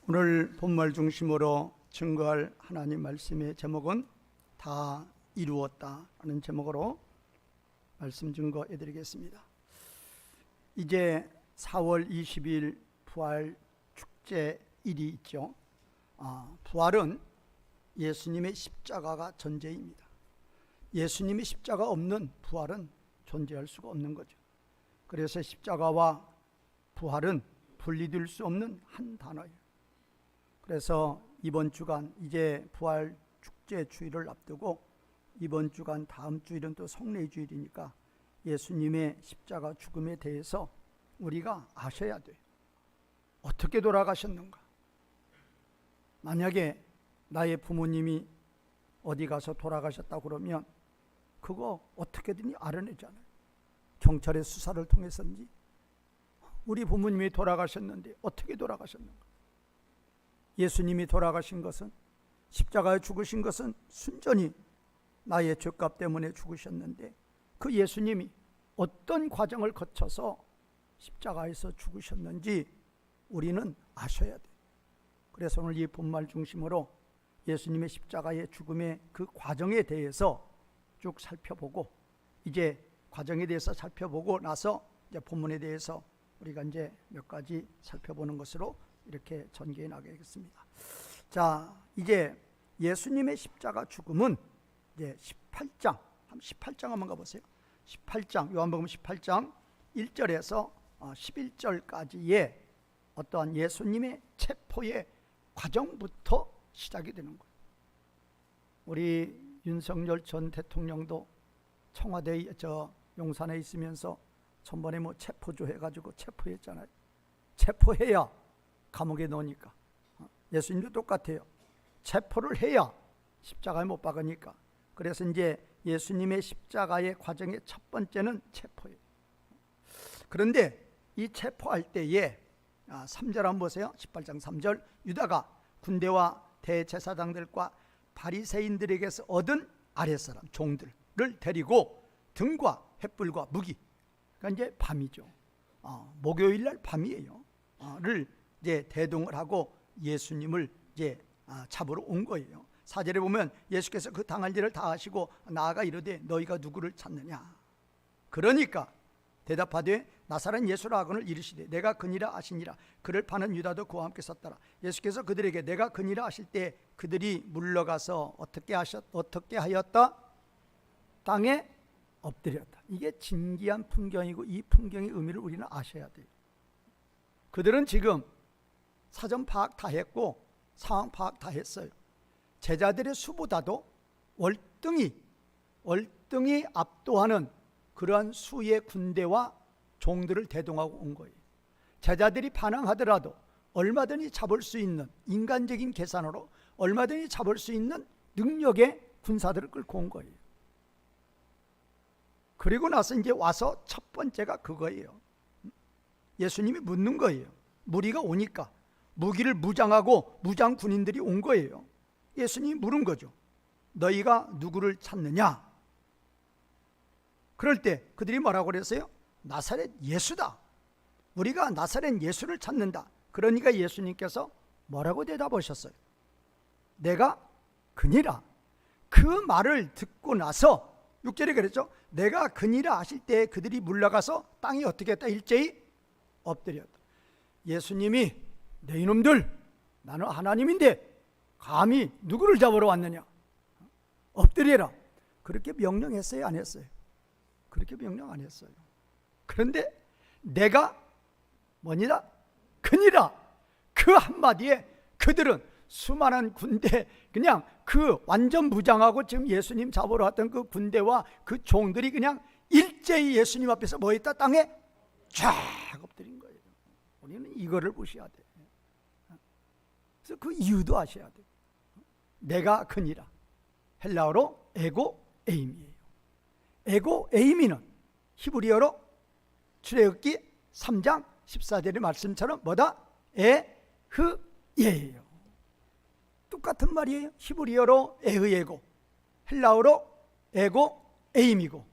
오늘 본말 중심으로 증거할 하나님 말씀의 제목은 다 이루었다 라는 제목으로 말씀 증거해 드리겠습니다. 이제 4월 20일 부활 축제일이 있죠. 부활은 예수님의 십자가가 전제입니다. 예수님의 십자가 없는 부활은 존재할 수가 없는 거죠. 그래서 십자가와 부활은 분리될 수 없는 한 단어예요. 그래서 이번 주간 이제 부활 축제 주일을 앞두고 이번 주간 다음 주일은 또 성례 주일이니까 예수님의 십자가 죽음에 대해서 우리가 아셔야 돼요. 어떻게 돌아가셨는가? 만약에 나의 부모님이 어디 가서 돌아가셨다고 그러면 그거 어떻게든 알아내잖아요. 경찰의 수사를 통해서인지 우리 부모님이 돌아가셨는데 어떻게 돌아가셨는가? 예수님이 돌아가신 것은, 십자가에 죽으신 것은 순전히 나의 죄값 때문에 죽으셨는데 그 예수님이 어떤 과정을 거쳐서 십자가에서 죽으셨는지 우리는 아셔야 돼요. 그래서 오늘 이 본말 중심으로 예수님의 십자가의 죽음의 그 과정에 대해서 쭉 살펴보고, 이제 과정에 대해서 살펴보고 나서 이제 본문에 대해서 우리가 이제 몇 가지 살펴보는 것으로 이렇게 전개해 나가겠습니다. 자, 이제 예수님의 십자가 죽음은 이제 18장 한번 가보세요. 18장, 요한복음 18장 1절에서 11절까지의 어떠한 예수님의 체포의 과정부터 시작이 되는 거예요. 우리 윤석열 전 대통령도 청와대 용산에 있으면서 전번에 체포조 해가지고 체포했잖아요. 체포해야 감옥에 넣으니까. 예수님도 똑같아요. 체포를 해야 십자가에 못 박으니까. 그래서 이제 예수님의 십자가의 과정의 첫 번째는 체포예요. 그런데 이 체포할 때에 3절 한번 보세요. 18장 3절, 유다가 군대와 대제사장들과 바리새인들에게서 얻은 아랫사람 종들을 데리고 등과 횃불과 무기, 그러니까 이제 밤이죠. 목요일 날 밤이에요. 를 이제 대동을 하고 예수님을 이제 잡으러 온 거예요. 4절에 보면 예수께서 그 당할 일을 다 하시고 나아가 이르되 너희가 누구를 찾느냐? 그러니까 대답하되 나사렛 예수라 하거늘 이르시되 내가 그니라 아시니라. 그를 파는 유다도 그와 함께 섰더라. 예수께서 그들에게 내가 그니라 하실 때 그들이 물러가서 어떻게 하였다? 땅에 엎드렸다. 이게 진기한 풍경이고 이 풍경의 의미를 우리는 아셔야 돼요. 그들은 지금 사전 파악 다 했고 상황 파악 다 했어요. 제자들의 수보다도 월등히 압도하는 그러한 수의 군대와 종들을 대동하고 온 거예요. 제자들이 반항하더라도 얼마든지 잡을 수 있는, 인간적인 계산으로 얼마든지 잡을 수 있는 능력의 군사들을 끌고 온 거예요. 그리고 나서 이제 와서 첫 번째가 그거예요. 예수님이 묻는 거예요. 무리가 오니까 무기를 무장하고 무장 군인들이 온 거예요. 예수님이 물은 거죠. 너희가 누구를 찾느냐? 그럴 때 그들이 뭐라고 그랬어요? 나사렛 예수다. 우리가 나사렛 예수를 찾는다. 그러니까 예수님께서 뭐라고 대답하셨어요? 내가 그니라. 그 말을 듣고 나서 6절에 그랬죠. 내가 그니라 하실 때 그들이 물러가서 땅이 어떻게 했다? 일제히 엎드렸다. 예수님이 내 이놈들, 나는 하나님인데 감히 누구를 잡으러 왔느냐? 엎드려라. 그렇게 명령했어요? 안 했어요? 그렇게 명령 안 했어요. 그런데 내가 뭐니라? 그니라. 그 한마디에 그들은 수많은 군대, 그냥 그 완전 무장하고 지금 예수님 잡으러 왔던 그 군대와 그 종들이 그냥 일제히 예수님 앞에서 뭐 했다? 땅에 쫙 엎드린 거예요. 우리는 이거를 보셔야 돼. 그래서 그 이유도 아셔야 돼. 내가 그니라. 헬라어로 에고 에임이에요. 에고 에이미는 히브리어로 출애굽기 3장 14절의 말씀처럼 뭐다? 에흐예요. 똑같은 말이에요. 히브리어로 에흐예고, 헬라어로 에고 에임이고,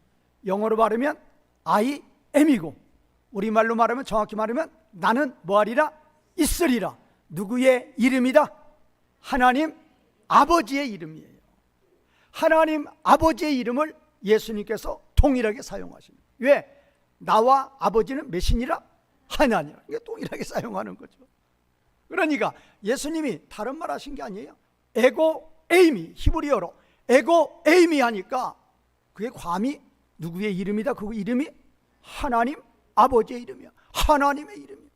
영어로 말하면 I am이고, 우리말로 말하면 정확히 말하면 나는 뭐하리라? 있으리라. 누구의 이름이다? 하나님 아버지의 이름이에요. 하나님 아버지의 이름을 예수님께서 동일하게 사용하십니다. 왜? 나와 아버지는 몇이니라? 하나니라. 이게 동일하게 사용하는 거죠. 그러니까 예수님이 다른 말 하신 게 아니에요. 에고 에이미, 히브리어로 에고 에이미 하니까 그게 감히 누구의 이름이다? 그 이름이 하나님 아버지의 이름이야. 하나님의 이름이야.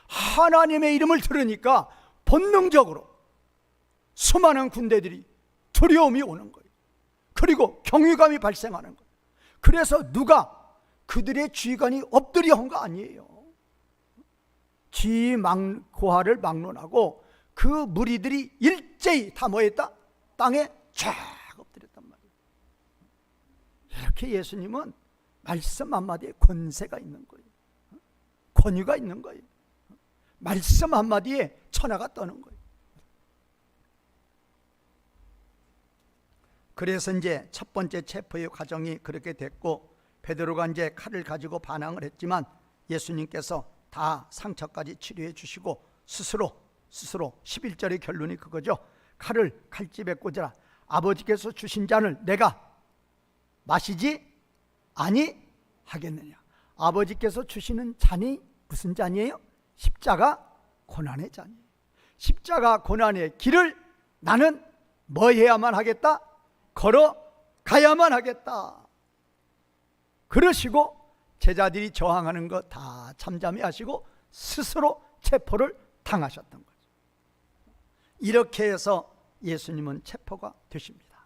하나님의 이름을 들으니까 본능적으로 수많은 군대들이 두려움이 오는 거예요. 그리고 경외감이 발생하는 거예요. 그래서 누가 그들의 지휘관이 엎드려 한 거 아니에요. 고하를 막론하고 그 무리들이 일제히 다 뭐했다? 땅에 쫙 엎드렸단 말이에요. 이렇게 예수님은 말씀 한마디에 권세가 있는 거예요. 권위가 있는 거예요. 말씀 한마디에 천하가 떠는 거예요. 그래서 이제 첫 번째 체포의 과정이 그렇게 됐고, 베드로가 이제 칼을 가지고 반항을 했지만 예수님께서 다 상처까지 치료해 주시고 스스로 11절의 결론이 그거죠. 칼을 칼집에 꽂으라. 아버지께서 주신 잔을 내가 마시지 아니하겠느냐. 아버지께서 주시는 잔이 무슨 잔이에요? 십자가 고난의 잔이에요. 십자가 고난의 길을 나는 뭐 해야만 하겠다? 걸어가야만 하겠다. 그러시고 제자들이 저항하는 거 다 잠잠히 하시고 스스로 체포를 당하셨던 거죠. 이렇게 해서 예수님은 체포가 되십니다.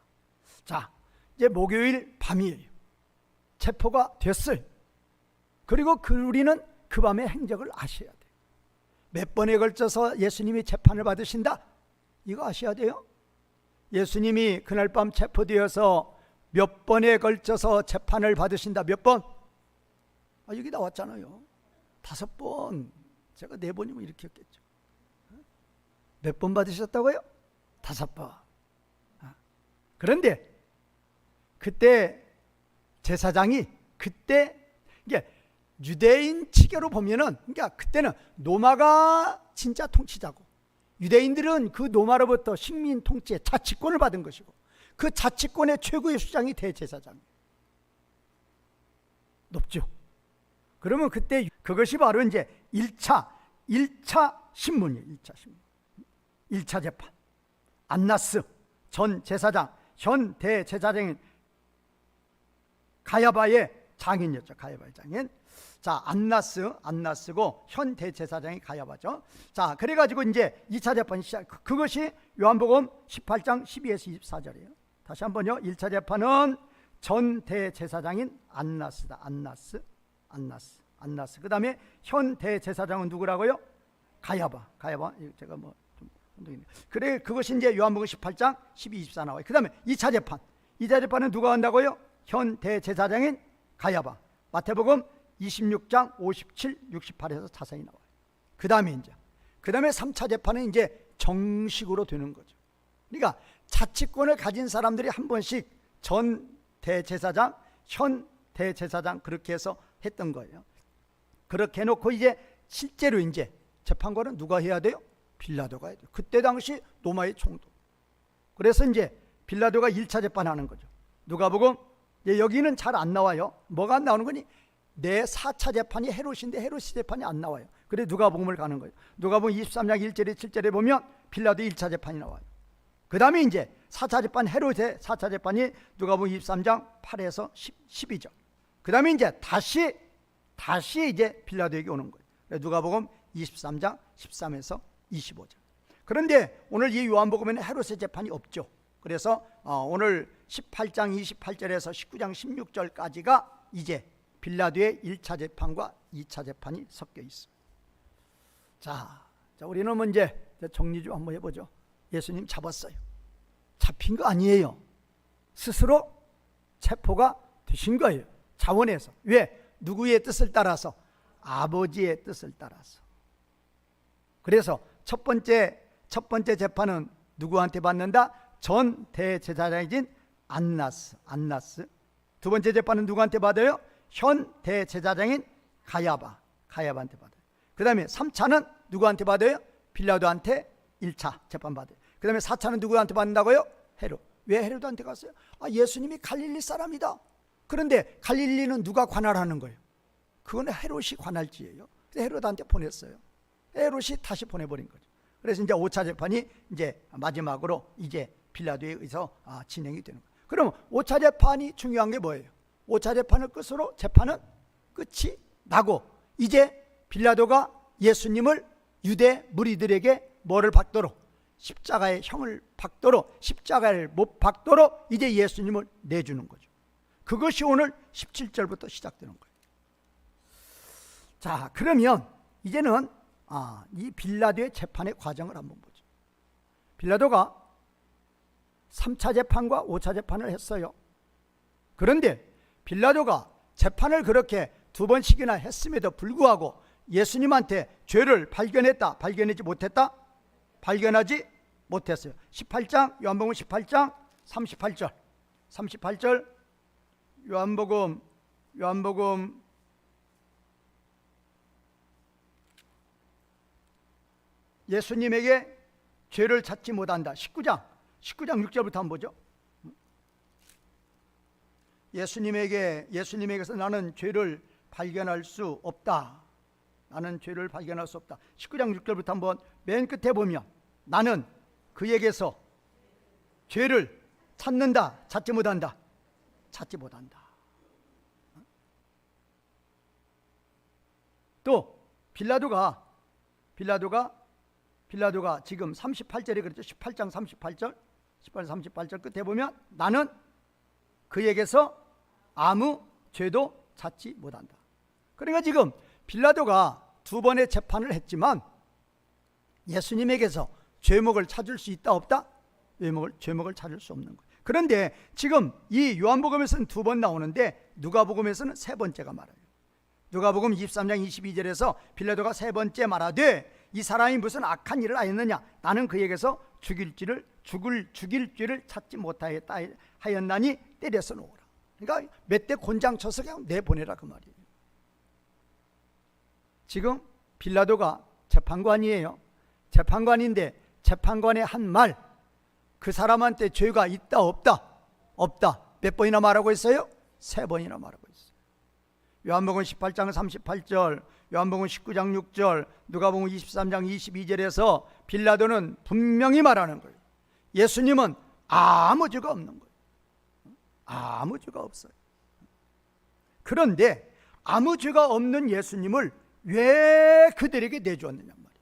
자, 이제 목요일 밤이에요. 체포가 됐어요. 그리고 우리는 그 밤의 행적을 아셔야 돼요. 몇 번에 걸쳐서 예수님이 재판을 받으신다? 이거 아셔야 돼요. 예수님이 그날 밤 체포되어서 몇 번에 걸쳐서 재판을 받으신다. 몇 번? 여기 나왔잖아요. 5번. 제가 4번이면 이렇게 했겠죠. 몇 번 받으셨다고요? 5번. 그런데 그때 제사장이 이게 유대인 치계로 보면은, 그러니까 그때는 로마가 진짜 통치자고, 유대인들은 그 로마로부터 식민 통치의 자치권을 받은 것이고, 그 자치권의 최고의 수장이 대제사장이에요. 높죠. 그러면 그때 그것이 바로 이제 1차 신문이에요. 1차 신문. 1차 재판. 안나스 전 제사장, 현 대제사장인 가야바의 장인이었죠. 가야바의 장인. 자, 안나스고 현 대제사장이 가야바죠. 자, 그래가지고 이제 2차 재판이 시작. 그것이 요한복음 18장 12에서 24절이에요. 다시 한번요. 1차 재판은 전 대제사장인 안나스다. 안나스. 그 다음에 현 대제사장은 누구라고요? 가야바. 제가 뭐 좀 그래, 그것이 이제 요한복음 18장 12, 24 나와요. 그 다음에 2차 재판. 2차 재판은 누가 한다고요? 현 대제사장인 가야바. 마태복음 26장 57, 68에서 자세히 나와요. 그 다음에 3차 재판은 이제 정식으로 되는 거죠. 그러니까 자치권을 가진 사람들이 한 번씩 전 대제사장, 현 대제사장 그렇게 해서 했던 거예요. 그렇게 해놓고 이제 실제로 이제 재판관은 누가 해야 돼요? 빌라도가 해야 돼요. 그때 당시 로마의 총독. 그래서 이제 빌라도가 1차 재판하는 거죠. 누가복음 여기는 잘 안 나와요. 뭐가 안 나오는 거니? 내 4차 재판이 헤롯인데 헤롯 재판이 안 나와요. 그래 누가복음을 가는 거예요. 누가복음 23장 1절에 7절에 보면 빌라도 1차 재판이 나와요. 그 다음에 이제 4차 재판, 헤롯의 4차 재판이 누가복음 23장 8에서 12절. 그 다음에 이제 다시 이제 빌라도에게 오는 거예요. 누가복음 23장 13에서 25절. 그런데 오늘 이 요한복음에는 헤롯의 재판이 없죠. 그래서 오늘 18장 28절에서 19장 16절까지가 이제 빌라도의 1차 재판과 2차 재판이 섞여 있어요. 자, 우리는 이제 정리 좀 한번 해보죠. 예수님 잡았어요. 잡힌 거 아니에요. 스스로 체포가 되신 거예요. 자원에서. 왜? 누구의 뜻을 따라서? 아버지의 뜻을 따라서. 그래서 첫 번째 재판은 누구한테 받는다? 전 대제사장인 안나스. 두 번째 재판은 누구한테 받아요? 현 대제사장인 가야바한테 받아요. 그 다음에 3차는 누구한테 받아요? 빌라도한테 1차 재판받아요. 그 다음에 4차는 누구한테 받는다고요? 헤롯. 왜 헤롯한테 갔어요? 예수님이 갈릴리 사람이다. 그런데 갈릴리는 누가 관할하는 거예요? 그건 헤롯이 관할지예요. 그래서 헤롯한테 보냈어요. 헤롯이 다시 보내버린 거죠. 그래서 이제 5차 재판이 이제 마지막으로 이제 빌라도에 의해서 진행이 되는 거예요. 그럼 5차 재판이 중요한 게 뭐예요? 5차 재판을 끝으로 재판은 끝이 나고 이제 빌라도가 예수님을 유대 무리들에게 뭐를 받도록? 십자가의 형을 받도록, 십자가를 못 받도록 이제 예수님을 내주는 거죠. 그것이 오늘 17절부터 시작되는 거예요. 자, 그러면 이제는 이 빌라도의 재판의 과정을 한번 보죠. 빌라도가 3차 재판과 5차 재판을 했어요. 그런데 빌라도가 재판을 그렇게 2번씩이나 했음에도 불구하고 예수님한테 죄를 발견했다, 발견하지 못했다? 발견하지 못했어요. 18장, 요한복음 18장 38절 요한복음 예수님에게 죄를 찾지 못한다. 19장 6절부터 한번 보죠. 예수님에게서 나는 죄를 발견할 수 없다. 나는 죄를 발견할 수 없다. 19장 6절부터 한번 맨 끝에 보면 나는 그에게서 죄를 찾는다. 찾지 못한다. 찾지 못한다. 또 빌라도가 지금 38절에 그랬죠. 18장 38절 끝에 보면 나는 그에게서 아무 죄도 찾지 못한다. 그러니까 지금 빌라도가 2번의 재판을 했지만 예수님에게서 죄목을 찾을 수 있다 없다? 죄목을 찾을 수 없는 거예요. 그런데 지금 이 요한복음에서는 2번 나오는데 누가복음에서는 3번째가 말해요. 누가복음 23장 22절에서 빌라도가 3번째 말하되 이 사람이 무슨 악한 일을 하였느냐? 나는 그에게서 죽일 죄를 찾지 못하였다 하였나니 때려서 놓으라. 그러니까 몇 대 곤장 쳐서 그냥 내보내라 그 말이에요. 지금 빌라도가 재판관이에요. 재판관인데 재판관의 한 말, 그 사람한테 죄가 있다 없다? 없다. 몇 번이나 말하고 있어요? 3번이나 말하고 있어요. 요한복음 18장 38절, 요한복음 19장 6절, 누가복음 23장 22절에서 빌라도는 분명히 말하는 거예요. 예수님은 아무 죄가 없는 거예요. 아무 죄가 없어요. 그런데 아무 죄가 없는 예수님을 왜 그들에게 내주었느냐 말이에요.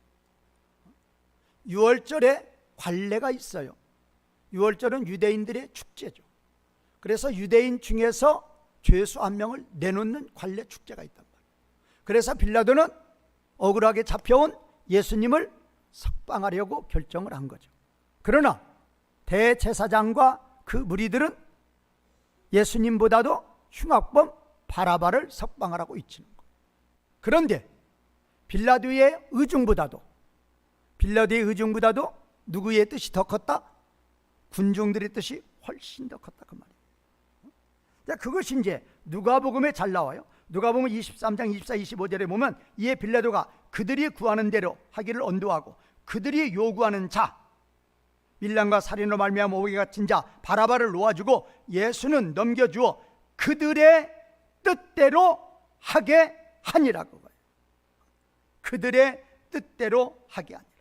6월절에 관례가 있어요. 6월절은 유대인들의 축제죠. 그래서 유대인 중에서 죄수 1명을 내놓는 관례 축제가 있단 말이에요. 그래서 빌라도는 억울하게 잡혀온 예수님을 석방하려고 결정을 한 거죠. 그러나 대제사장과 그 무리들은 예수님보다도 흉악범 바라바를 석방하라고 외치는 거예요. 그런데 빌라도의 의중보다도 누구의 뜻이 더 컸다? 군중들의 뜻이 훨씬 더 컸다 그 말이에요. 그것이 이제 누가복음에 잘 나와요. 누가복음 23장 24, 25절에 보면 이에 빌라도가 그들이 구하는 대로 하기를 언도하고 그들이 요구하는 자, 밀란과 살인으로 말미암아 오게 갇힌 자 바라바를 놓아주고 예수는 넘겨주어 그들의 뜻대로 하게 하니라고. 그들의 뜻대로 하게 하니라.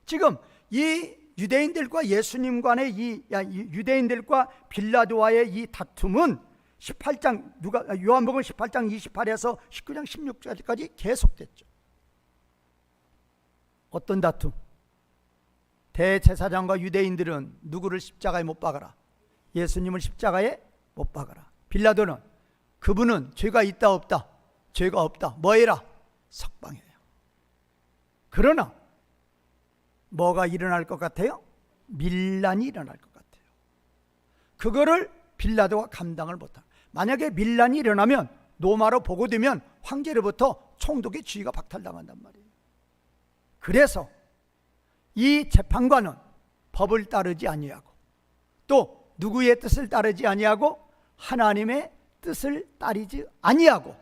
지금 이 유대인들과 예수님 간의 유대인들과 빌라도와의 이 다툼은 18장 요한복음 18장 28에서 19장 16절까지 계속됐죠. 어떤 다툼? 대제사장과 유대인들은 누구를 십자가에 못 박아라? 예수님을 십자가에 못 박아라. 빌라도는 그분은 죄가 있다 없다? 죄가 없다. 뭐 해라? 석방해요. 그러나 뭐가 일어날 것 같아요? 밀란이 일어날 것 같아요. 그거를 빌라도가 감당을 못한. 만약에 밀란이 일어나면 로마로 보고되면 황제로부터 총독의 지위가 박탈당한단 말이에요. 그래서 이 재판관은 법을 따르지 아니하고 또 누구의 뜻을 따르지 아니하고 하나님의 뜻을 따르지 아니하고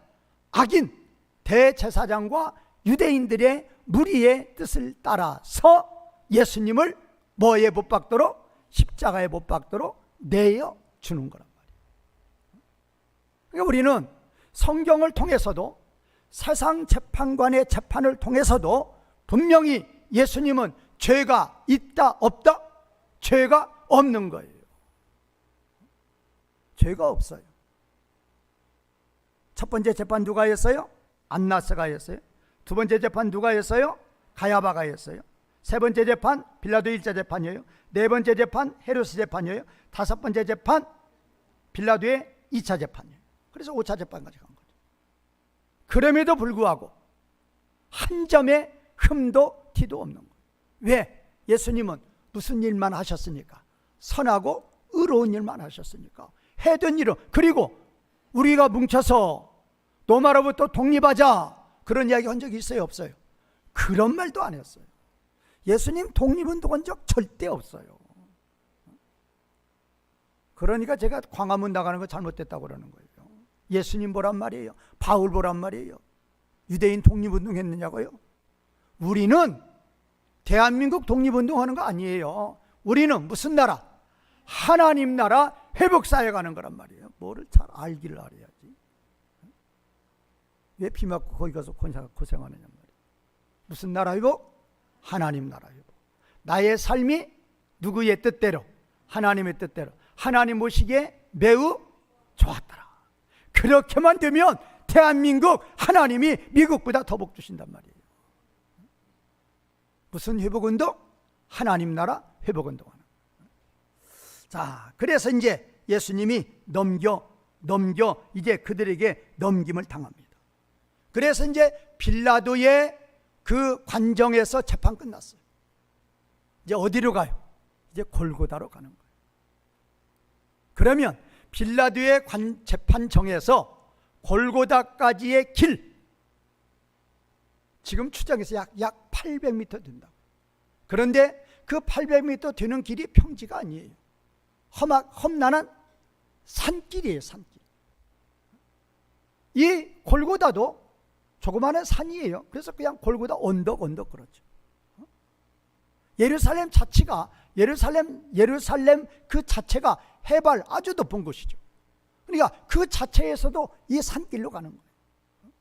악인 대제사장과 유대인들의 무리의 뜻을 따라서 예수님을 뭐에 못 박도록? 십자가에 못 박도록 내어 주는 거란 말이에요. 그러니까 우리는 성경을 통해서도 세상 재판관의 재판을 통해서도 분명히 예수님은 죄가 있다 없다? 죄가 없는 거예요. 죄가 없어요. 첫 번째 재판 누가 했어요? 안나스가 했어요. 두 번째 재판 누가 했어요? 가야바가 했어요. 세 번째 재판 빌라도 1차 재판이에요. 네 번째 재판 헤로스 재판이에요. 다섯 번째 재판 빌라도의 2차 재판이에요. 그래서 5차 재판까지 간 거죠. 그럼에도 불구하고 한 점의 흠도 티도 없는 거예요. 왜? 예수님은 무슨 일만 하셨습니까? 선하고 의로운 일만 하셨으니까. 해둔 일은, 그리고 우리가 뭉쳐서 로마로부터 독립하자 그런 이야기 한 적이 있어요? 없어요? 그런 말도 안 했어요. 예수님 독립운동한 적 절대 없어요. 그러니까 제가 광화문 나가는 거 잘못됐다고 그러는 거예요. 예수님 보란 말이에요. 바울 보란 말이에요. 유대인 독립운동 했느냐고요? 우리는 대한민국 독립운동하는 거 아니에요. 우리는 무슨 나라? 하나님 나라 회복사에 가는 거란 말이에요. 뭐를 잘 알기를 알아야지. 왜 피 맞고 거기 가서 고생하느냐 말이에요. 무슨 나라 회복? 하나님 나라 회복. 나의 삶이 누구의 뜻대로? 하나님의 뜻대로. 하나님 보시기에 매우 좋았더라. 그렇게만 되면 대한민국 하나님이 미국보다 더 복 주신단 말이에요. 무슨 회복운동? 하나님 나라 회복운동하는. 자, 그래서 이제 예수님이 넘겨 이제 그들에게 넘김을 당합니다. 그래서 이제 빌라도의 그 관정에서 재판 끝났어요. 이제 어디로 가요? 이제 골고다로 가는 거예요. 그러면 빌라도의 재판정에서 골고다까지의 길, 지금 추정해서 약 800m 된다. 그런데 그 800m 되는 길이 평지가 아니에요. 험난한 산길이에요. 산길. 이 골고다도 조그마한 산이에요. 그래서 그냥 골고다 언덕 그렇죠. 예루살렘 자체가 예루살렘 그 자체가 해발 아주 높은 곳이죠. 그러니까 그 자체에서도 이 산길로 가는 거예요.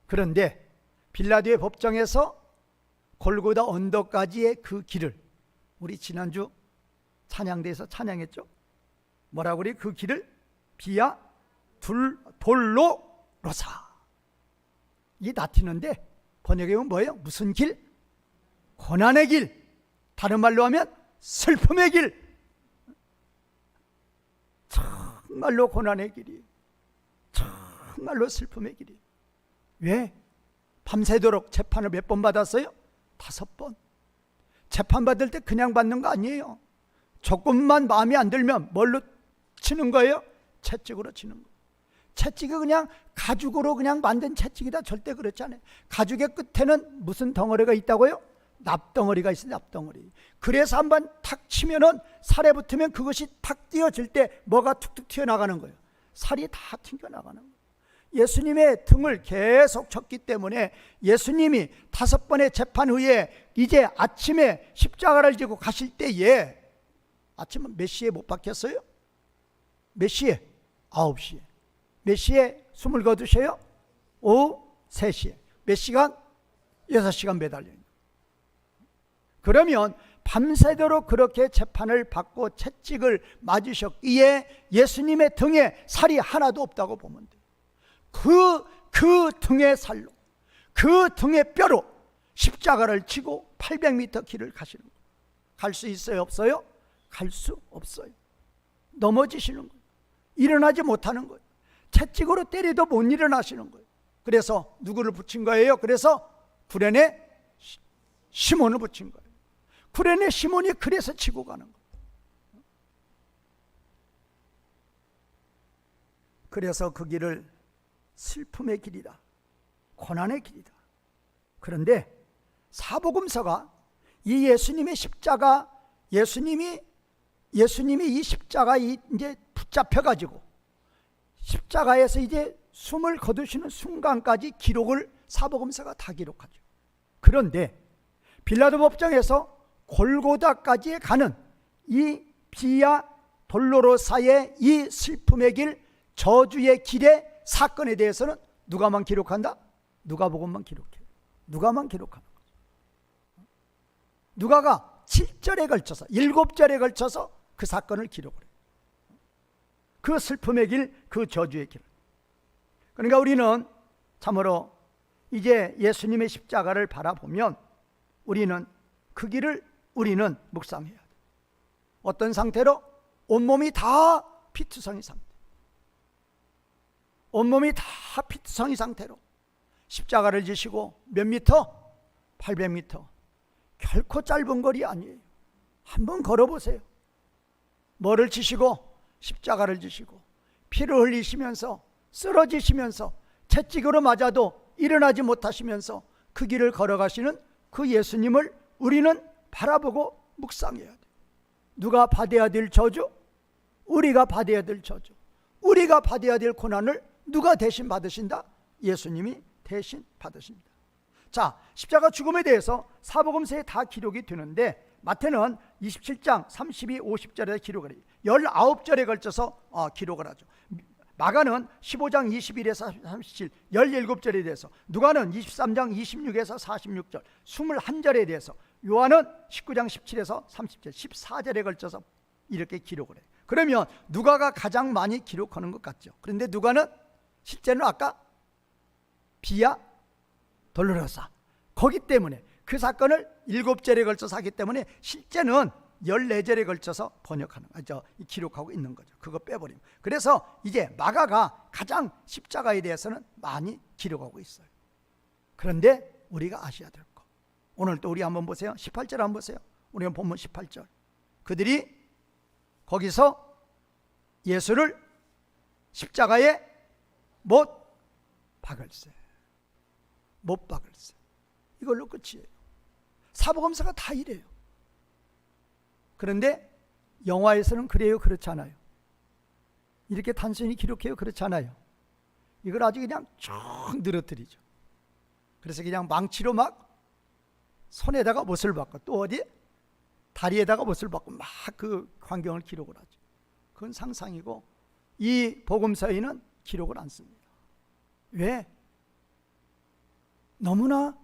그런데 빌라도의 법정에서 골고다 언덕까지의 그 길을, 우리 지난주 찬양대에서 찬양했죠. 뭐라고 그래? 그 길을 비아 돌로 로사. 이 라틴어인데 번역해 보면 뭐예요? 무슨 길? 고난의 길. 다른 말로 하면 슬픔의 길. 정말로 고난의 길이, 정말로 슬픔의 길이. 왜? 밤새도록 재판을 몇 번 받았어요? 5번. 재판 받을 때 그냥 받는 거 아니에요. 조금만 마음에 안 들면 뭘로 치는 거예요? 채찍으로 치는 거예요. 채찍이 그냥 가죽으로 그냥 만든 채찍이다. 절대 그렇지 않아요. 가죽의 끝에는 무슨 덩어리가 있다고요? 납덩어리가 있어요. 납덩어리. 그래서 한번 탁 치면은 살에 붙으면 그것이 탁 띄어질 때 뭐가 툭툭 튀어나가는 거예요. 살이 다 튕겨나가는 거예요. 예수님의 등을 계속 쳤기 때문에 예수님이 5번의 재판 후에 이제 아침에 십자가를 지고 가실 때에, 아침은 몇 시에 못 박혔어요? 몇 시에? 9시에. 몇 시에 숨을 거두셔요? 오후 3시에. 몇 시간? 6시간 매달려요. 그러면 밤새도록 그렇게 재판을 받고 채찍을 맞으셨기에 예수님의 등에 살이 하나도 없다고 보면 돼요. 그 등의 살로, 그 등의 뼈로 십자가를 치고 800m 길을 가시는 거예요. 갈 수 있어요? 없어요? 갈 수 없어요. 넘어지시는 거예요. 일어나지 못하는 거예요. 채찍으로 때려도 못 일어나시는 거예요. 그래서 누구를 붙인 거예요? 그래서 구레네 시몬을 붙인 거예요. 구레네 시몬이 그래서 치고 가는 거예요. 그래서 그 길을 슬픔의 길이다, 고난의 길이다. 그런데 사복음서가 이 예수님의 십자가, 예수님이 이 십자가 이제 붙잡혀 가지고 십자가에서 이제 숨을 거두시는 순간까지 기록을 사복음서가 다 기록하죠. 그런데 빌라도 법정에서 골고다까지 가는 이 비아 돌로로사의 이 슬픔의 길, 저주의 길의 사건에 대해서는 누가만 기록한다? 누가복음만 기록해요. 누가만 기록하는 거죠. 누가가 7절에 걸쳐서 7절에 걸쳐서 그 사건을 기록을 해요. 그 슬픔의 길, 그 저주의 길. 그러니까 우리는 참으로 이제 예수님의 십자가를 바라보면 우리는 그 길을 우리는 묵상해야 돼요. 어떤 상태로? 온몸이 다 피투성이 상태. 온몸이 다 피투성이 상태로 십자가를 지시고 몇 미터? 800미터. 결코 짧은 거리 아니에요. 한번 걸어보세요. 뭐를 지시고? 십자가를 지시고 피를 흘리시면서 쓰러지시면서 채찍으로 맞아도 일어나지 못하시면서 그 길을 걸어가시는 그 예수님을 우리는 바라보고 묵상해야 돼요. 누가 받아야 될 저주? 우리가 받아야 될 저주. 우리가 받아야 될 고난을 누가 대신 받으신다? 예수님이 대신 받으십니다. 자, 십자가 죽음에 대해서 사복음서에 다 기록이 되는데 마태는 27장 32, 50절에 기록을 해요. 19절에 걸쳐서 기록을 하죠. 마가는 15장 21에서 37, 17절에 대해서, 누가는 23장 26에서 46절, 21절에 대해서, 요한은 19장 17에서 30절, 14절에 걸쳐서 이렇게 기록을 해요. 그러면 누가가 가장 많이 기록하는 것 같죠. 그런데 누가는 실제는 아까 비아 돌로로사 거기 때문에 그 사건을 7절에 걸쳐서 하기 때문에 실제는 14절에 걸쳐서 번역하는 거죠. 기록하고 있는 거죠. 그거 빼버리면. 그래서 이제 마가가 가장 십자가에 대해서는 많이 기록하고 있어요. 그런데 우리가 아셔야 될 거, 오늘 또 우리 한번 보세요. 18절 한번 보세요. 우리가 본문 18절. 그들이 거기서 예수를 십자가에 못 박을세. 못 박을세. 이걸로 끝이에요. 사복음서가 다 이래요. 그런데 영화에서는 그래요? 그렇지 않아요? 이렇게 단순히 기록해요? 그렇지 않아요? 이걸 아주 그냥 쭉 늘어뜨리죠. 그래서 그냥 망치로 막 손에다가 못을 박고 또 어디? 다리에다가 못을 박고 막 그 광경을 기록을 하죠. 그건 상상이고 이 복음서에는 기록을 안 씁니다. 왜? 너무나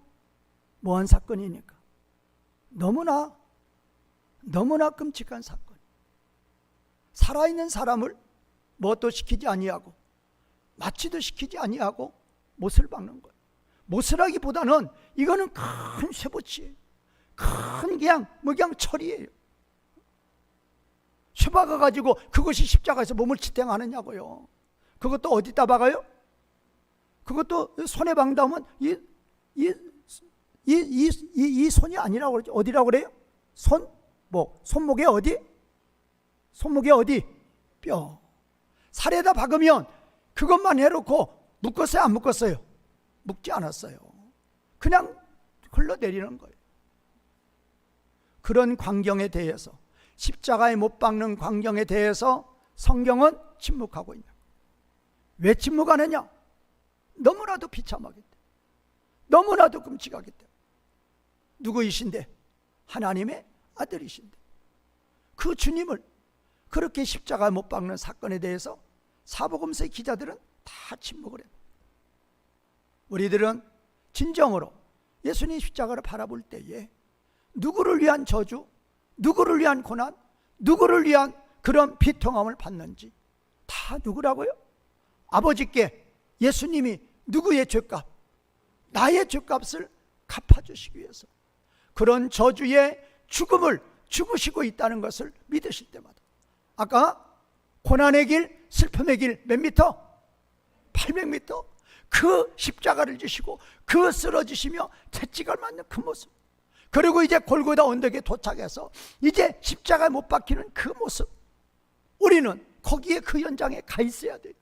모한 사건이니까. 너무나 끔찍한 사건. 살아있는 사람을 뭣도 시키지 아니하고 마취도 시키지 아니하고 못을 박는 거예요. 못을 하기보다는 이거는 큰 쇠붙이에요. 큰 그냥 철이에요. 쇠 박아가지고 그것이 십자가에서 몸을 지탱하느냐고요. 그것도 어디다 박아요? 그것도 손에 박다면 이 손이 아니라고 그러죠. 어디라고 그래요? 손목에 어디? 손목에 어디? 뼈. 살에다 박으면 그것만 해놓고 묶었어요? 안 묶었어요? 묶지 않았어요. 그냥 흘러내리는 거예요. 그런 광경에 대해서, 십자가에 못 박는 광경에 대해서 성경은 침묵하고 있는 거예요. 왜 침묵하느냐? 너무나도 비참하기 때문에, 너무나도 끔찍하기 때문에. 누구이신데? 하나님의 아들이신데 그 주님을 그렇게 십자가에 못 박는 사건에 대해서 사복음서의 기자들은 다 침묵을 해요. 우리들은 진정으로 예수님 십자가를 바라볼 때에 누구를 위한 저주, 누구를 위한 고난, 누구를 위한 그런 비통함을 받는지 다 누구라고요? 아버지께 예수님이 누구의 죄값? 나의 죄값을 갚아주시기 위해서 그런 저주의 죽음을 죽으시고 있다는 것을 믿으실 때마다, 아까 고난의 길, 슬픔의 길 몇 미터? 800미터. 그 십자가를 지시고 그 쓰러지시며 채찍을 맞는 그 모습, 그리고 이제 골고다 언덕에 도착해서 이제 십자가에 못 박히는 그 모습, 우리는 거기에 그 현장에 가 있어야 돼요.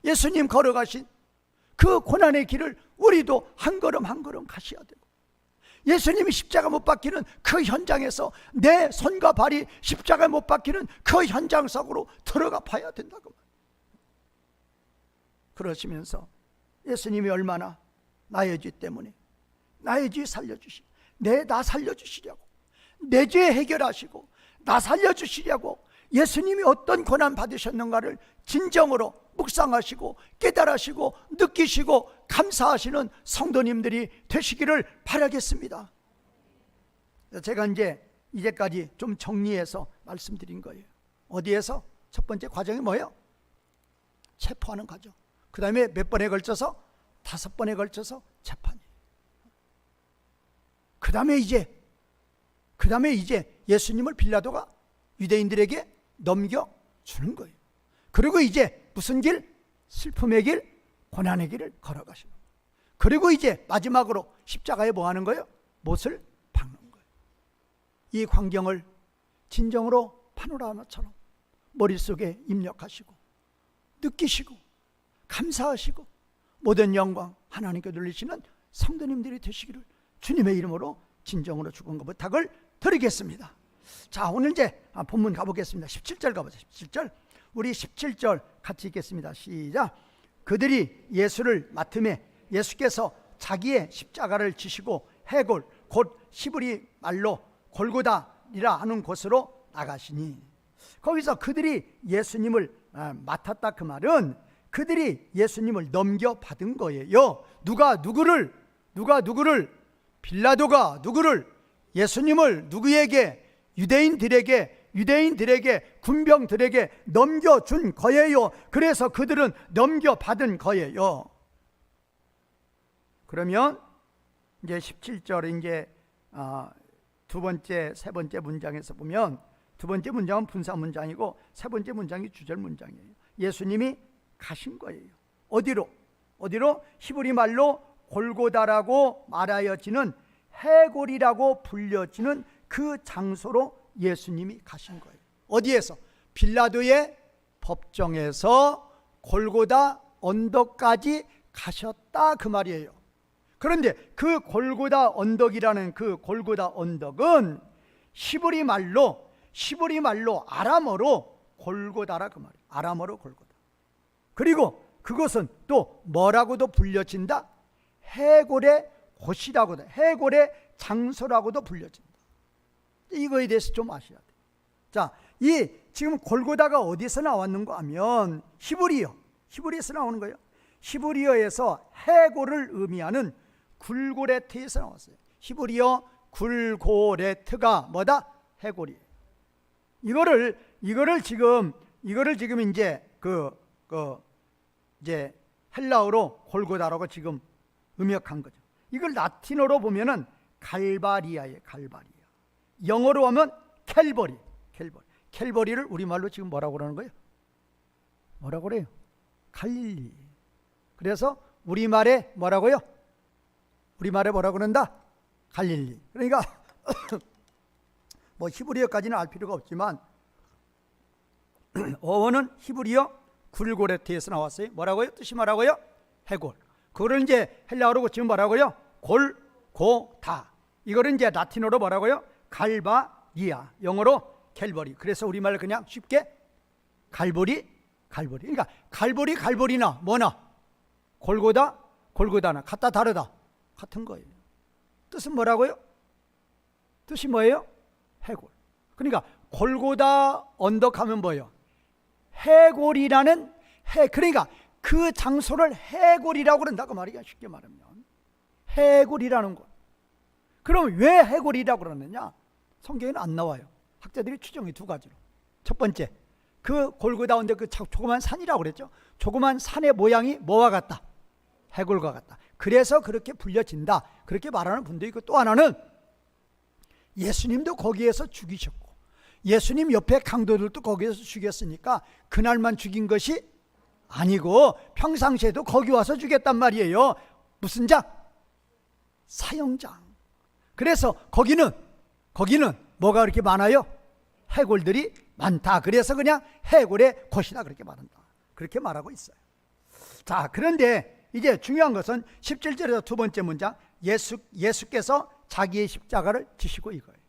예수님 걸어가신 그 고난의 길을 우리도 한 걸음 한 걸음 가셔야 돼요. 예수님이 십자가 못 박히는 그 현장에서 내 손과 발이 십자가에 못 박히는 그 현장 속으로 들어가 봐야 된다고. 그러시면서 예수님이 얼마나 나의 죄 때문에 나의 죄 살려주시, 나 살려주시려고, 내 죄 해결하시고 나 살려주시려고 예수님이 어떤 고난 받으셨는가를 진정으로 묵상하시고 깨달으시고 느끼시고 감사하시는 성도님들이 되시기를 바라겠습니다. 제가 이제까지 좀 정리해서 말씀드린 거예요. 어디에서? 첫 번째 과정이 뭐예요? 체포하는 과정. 그 다음에 몇 번에 걸쳐서? 5번에 걸쳐서 재판이에요. 그 다음에 이제 예수님을 빌라도가 유대인들에게 넘겨주는 거예요. 그리고 이제 무슨 길? 슬픔의 길, 고난의 길을 걸어가시는 거예요. 그리고 이제 마지막으로 십자가에 뭐 하는 거예요? 못을 박는 거예요. 이 광경을 진정으로 파노라마처럼 머릿속에 입력하시고 느끼시고 감사하시고 모든 영광 하나님께 돌리시는 성도님들이 되시기를 주님의 이름으로 진정으로 축원과 부탁을 드리겠습니다. 자, 오늘 이제 본문 가보겠습니다. 17절 가보죠. 17절. 우리 17절 같이 읽겠습니다. 시작. 그들이 예수를 맡음에 예수께서 자기의 십자가를 지시고 해골 곧 히브리 말로 골고다리라 하는 곳으로 나가시니, 거기서 그들이 예수님을 맡았다, 그 말은 그들이 예수님을 넘겨받은 거예요. 누가 누구를? 빌라도가 누구를? 예수님을 누구에게? 유대인들에게 군병들에게 넘겨준 거예요. 그래서 그들은 넘겨받은 거예요. 그러면 이제 17절 이제 두 번째, 세 번째 문장에서 보면, 두 번째 문장은 분사 문장이고 세 번째 문장이 주절 문장이에요. 예수님이 가신 거예요. 어디로? 히브리 말로 골고다라고 말하여지는 해골이라고 불려지는 그 장소로 예수님이 가신 거예요. 어디에서? 빌라도의 법정에서 골고다 언덕까지 가셨다, 그 말이에요. 그런데 그 골고다 언덕이라는 그 골고다 언덕은 히브리 말로 아람어로 골고다라, 그 말이에요. 아람어로 골고다. 그리고 그것은 또 뭐라고도 불려진다? 해골의 곳이라고도, 해골의 장소라고도 불려진다. 이거에 대해서 좀 아셔야 돼요. 자, 이 지금 골고다가 어디서 나왔는가 하면 히브리에서 나오는 거예요. 히브리어에서 해골을 의미하는 굴고레트에서 나왔어요. 히브리어 굴고레트가 뭐다? 해골이에요. 이거를 지금 이제 이제 헬라어로 골고다라고 지금 음역한 거죠. 이걸 라틴어로 보면은 갈바리아예요. 갈바리아. 영어로 하면 캘버리를 우리말로 지금 뭐라고 그러는 거예요? 뭐라고 그래요? 갈릴리. 그래서 우리말에 뭐라고요? 우리말에 뭐라고 그런다? 갈릴리. 그러니까 뭐 히브리어까지는 알 필요가 없지만 어원은 히브리어 굴고레트에서 나왔어요. 뭐라고요? 뜻이 뭐라고요? 해골. 그거를 이제 헬라어로 지금 뭐라고요? 골고다. 이거를 이제 라틴어로 뭐라고요? 갈바리아. 영어로 캘버리. 그래서 우리말 그냥 쉽게 갈보리. 그러니까 갈보리나 뭐나 골고다나 같다 다르다 같은 거예요. 뜻은 뭐라고요? 뜻이 뭐예요? 해골. 그러니까 골고다 언덕 하면 뭐예요? 해골이라는 그러니까 그 장소를 해골이라고 그런다고 말이야. 쉽게 말하면 해골이라는 것. 그럼 왜 해골이라고 그러느냐? 성경에는 안 나와요. 학자들이 추정이 두 가지로. 첫 번째, 그 골고다 언덕 그 조그만 산이라고 그랬죠. 조그만 산의 모양이 뭐와 같다? 해골과 같다. 그래서 그렇게 불려진다, 그렇게 말하는 분도 있고, 또 하나는 예수님도 거기에서 죽이셨고 예수님 옆에 강도들도 거기에서 죽였으니까 그날만 죽인 것이 아니고 평상시에도 거기 와서 죽였단 말이에요. 무슨 장? 사형장. 그래서 거기는 뭐가 그렇게 많아요? 해골들이 많다. 그래서 그냥 해골의 곳이다 그렇게 말한다. 그렇게 말하고 있어요. 자, 그런데 이제 중요한 것은 17절에서 두 번째 문장, 예수께서 자기의 십자가를 지시고 이거예요.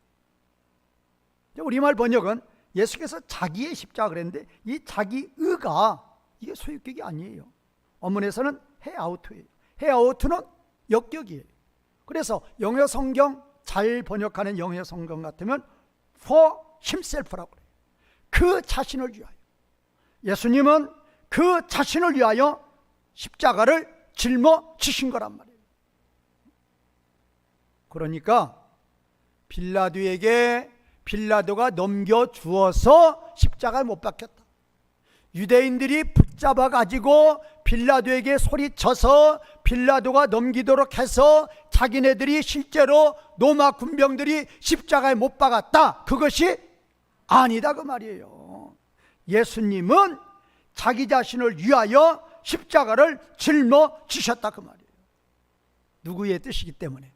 우리말 번역은 예수께서 자기의 십자가 그랬는데 이 자기의가 이게 소유격이 아니에요. 원문에서는 헤아우트예요. 헤아우트는 역격이에요. 그래서 영어 성경 잘 번역하는 영어 성경 같으면 for himself라고 그래요. 그 자신을 위하여. 예수님은 그 자신을 위하여 십자가를 짊어지신 거란 말이에요. 그러니까 빌라도가 넘겨주어서 십자가에 못 박혔다. 유대인들이 붙잡아 가지고 빌라도에게 소리쳐서 빌라도가 넘기도록 해서 자기네들이 실제로 로마 군병들이 십자가에 못 박았다. 그것이 아니다 그 말이에요. 예수님은 자기 자신을 위하여 십자가를 짊어지셨다 그 말이에요. 누구의 뜻이기 때문에.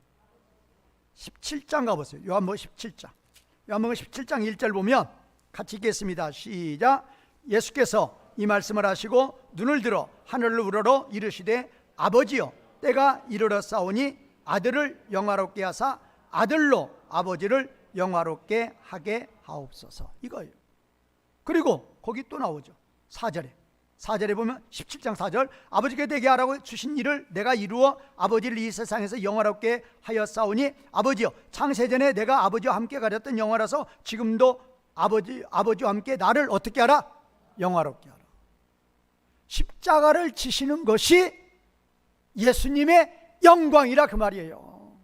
17장 가보세요. 요한복음 17장. 요한복음 17장 1절 보면 같이 읽겠습니다. 시작. 예수께서 이 말씀을 하시고 눈을 들어 하늘로 우러러 이르시되 아버지여 때가 이르렀사오니 아들을 영화롭게 하사 아들로 아버지를 영화롭게 하게 하옵소서. 이거예요. 그리고 거기 또 나오죠. 4절에 보면 17장 4절 아버지께 되게 하라고 주신 일을 내가 이루어 아버지를 이 세상에서 영화롭게 하였사오니 아버지여 창세전에 내가 아버지와 함께 가졌던 영화라서 지금도 아버지와 함께 나를 어떻게 하라? 영화롭게 하라. 십자가를 지시는 것이 예수님의 영광이라 그 말이에요.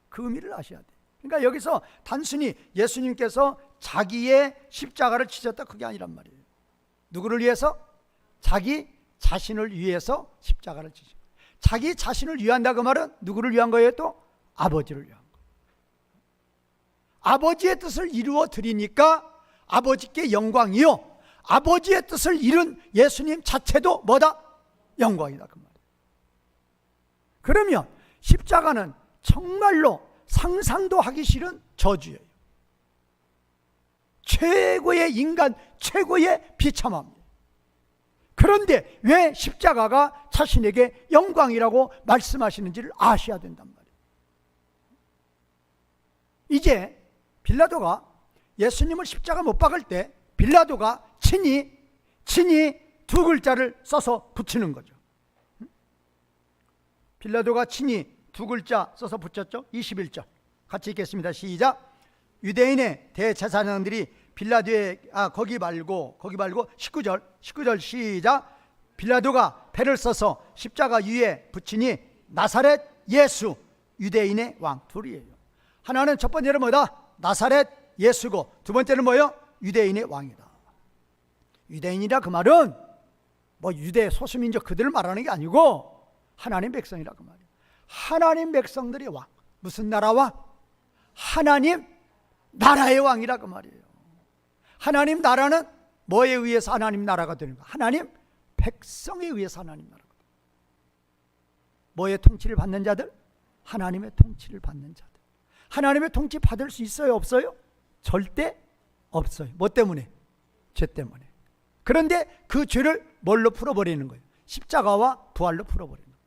그 의미를 아셔야 돼요. 그러니까 여기서 단순히 예수님께서 자기의 십자가를 지셨다 그게 아니란 말이에요. 누구를 위해서? 자기 자신을 위해서 십자가를 지신 거예요. 자기 자신을 위한다 그 말은 누구를 위한 거예요? 또 아버지를 위한 거예요. 아버지의 뜻을 이루어 드리니까 아버지께 영광이요, 아버지의 뜻을 이룬 예수님 자체도 뭐다? 영광이다 그 말이에요. 그러면 십자가는 정말로 상상도 하기 싫은 저주예요. 최고의 인간, 최고의 비참함이에요. 그런데 왜 십자가가 자신에게 영광이라고 말씀하시는지를 아셔야 된단 말이에요. 이제 빌라도가 예수님을 십자가 못 박을 때 빌라도가 친히 두 글자를 써서 붙이는 거죠. 빌라도가 친히 두 글자 써서 붙였죠. 21절 같이 읽겠습니다. 시작. 유대인의 대제사장들이 빌라도의 거기 말고 19절 시작. 빌라도가 패를 써서 십자가 위에 붙이니 나사렛 예수 유대인의 왕. 둘이에요. 하나는 첫 번째는 뭐다? 나사렛 예수고 두 번째는 뭐요? 유대인의 왕이다. 유대인이라 그 말은 뭐 유대 소수민족 그들을 말하는 게 아니고 하나님 백성이라 그 말이에요. 하나님 백성들의 왕. 무슨 나라 왕? 하나님 나라의 왕이라 그 말이에요. 하나님 나라는 뭐에 의해서 하나님 나라가 되는가? 하나님 백성에 의해서 하나님 나라가 돼요. 뭐의 통치를 받는 자들? 하나님의 통치를 받는 자들. 하나님의 통치 받을 수 있어요? 없어요? 절대 없어요. 뭐 때문에? 죄 때문에. 그런데 그 죄를 뭘로 풀어버리는 거예요? 십자가와 부활로 풀어버리는 거예요.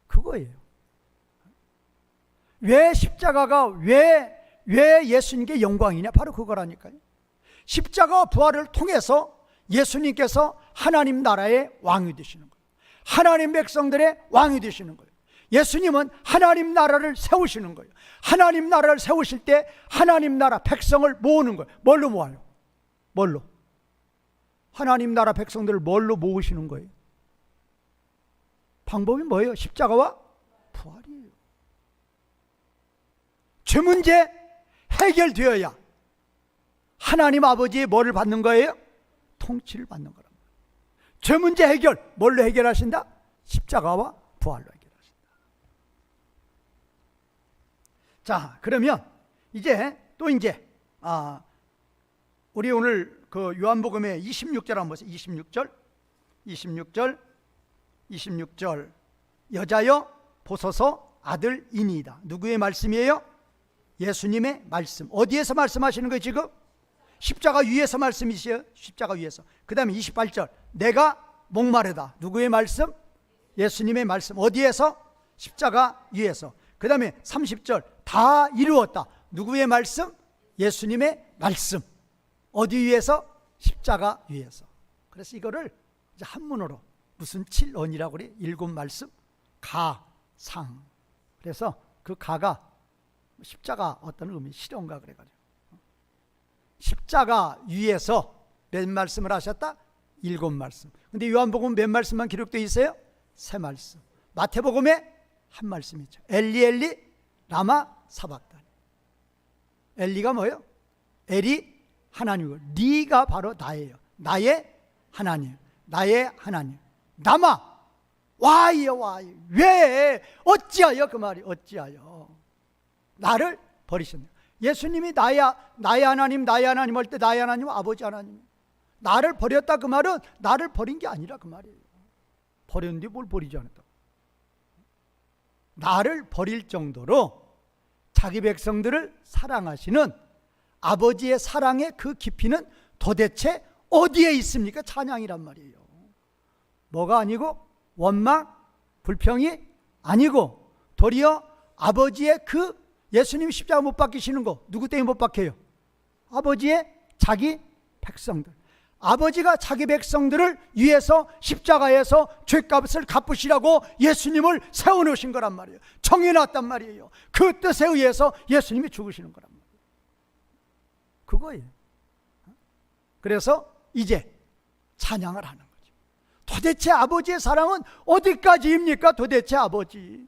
그거예요. 왜 십자가가 왜 예수님께 영광이냐? 바로 그거라니까요. 십자가와 부활을 통해서 예수님께서 하나님 나라의 왕이 되시는 거예요. 하나님 백성들의 왕이 되시는 거예요. 예수님은 하나님 나라를 세우시는 거예요. 하나님 나라를 세우실 때 하나님 나라 백성을 모으는 거예요. 뭘로 모아요? 뭘로? 하나님 나라 백성들을 뭘로 모으시는 거예요? 방법이 뭐예요? 십자가와 부활이에요. 죄 문제 해결되어야 하나님 아버지의 뭐를 받는 거예요? 통치를 받는 거란 말이에요. 죄 문제 해결 뭘로 해결하신다? 십자가와 부활로 해결하신다. 자, 그러면 이제 우리 오늘 그 요한복음의 26절 한번 보세요. 26절 여자여 보소서 아들이니이다. 누구의 말씀이에요? 예수님의 말씀. 어디에서 말씀하시는 거예요 지금? 십자가 위에서 말씀이시에요. 십자가 위에서. 그 다음에 28절 내가 목마르다. 누구의 말씀? 예수님의 말씀. 어디에서? 십자가 위에서. 그 다음에 30절 다 이루었다. 누구의 말씀? 예수님의 말씀. 어디 위에서? 십자가 위에서. 그래서 이거를 이제 한문으로 무슨 7언이라고 그래? 7 말씀? 가상. 그래서 그 가가 십자가 어떤 의미, 실현가 그래가지고 십자가 위에서 몇 말씀을 하셨다? 7말씀. 근데 요한복음 몇 말씀만 기록되어 있어요? 3말씀. 마태복음에 한 말씀이죠. 엘리 엘리 라마 사박다니. 엘리가 뭐예요? 엘이 하나님이고 리가 바로 나예요. 나의 하나님, 나의 하나님. 라마 와이요 와이. 왜 어찌하여, 그 말이 어찌하여 나를 버리셨냐. 예수님이 나의 하나님 나의 하나님 할 때 나의 하나님은 아버지 하나님. 나를 버렸다 그 말은 나를 버린 게 아니라 그 말이에요. 버렸는데 뭘 버리지 않았다. 나를 버릴 정도로 자기 백성들을 사랑하시는 아버지의 사랑의 그 깊이는 도대체 어디에 있습니까? 찬양이란 말이에요. 뭐가 아니고 원망, 불평이 아니고 도리어 아버지의 그 예수님이 십자가 못 박히시는 거 누구 때문에 못 박혀요? 아버지의 자기 백성들. 아버지가 자기 백성들을 위해서 십자가에서 죄값을 갚으시라고 예수님을 세워놓으신 거란 말이에요. 정해놨단 말이에요. 그 뜻에 의해서 예수님이 죽으시는 거란 말이에요. 그거예요. 그래서 이제 찬양을 하는 거죠. 도대체 아버지의 사랑은 어디까지입니까? 도대체 아버지.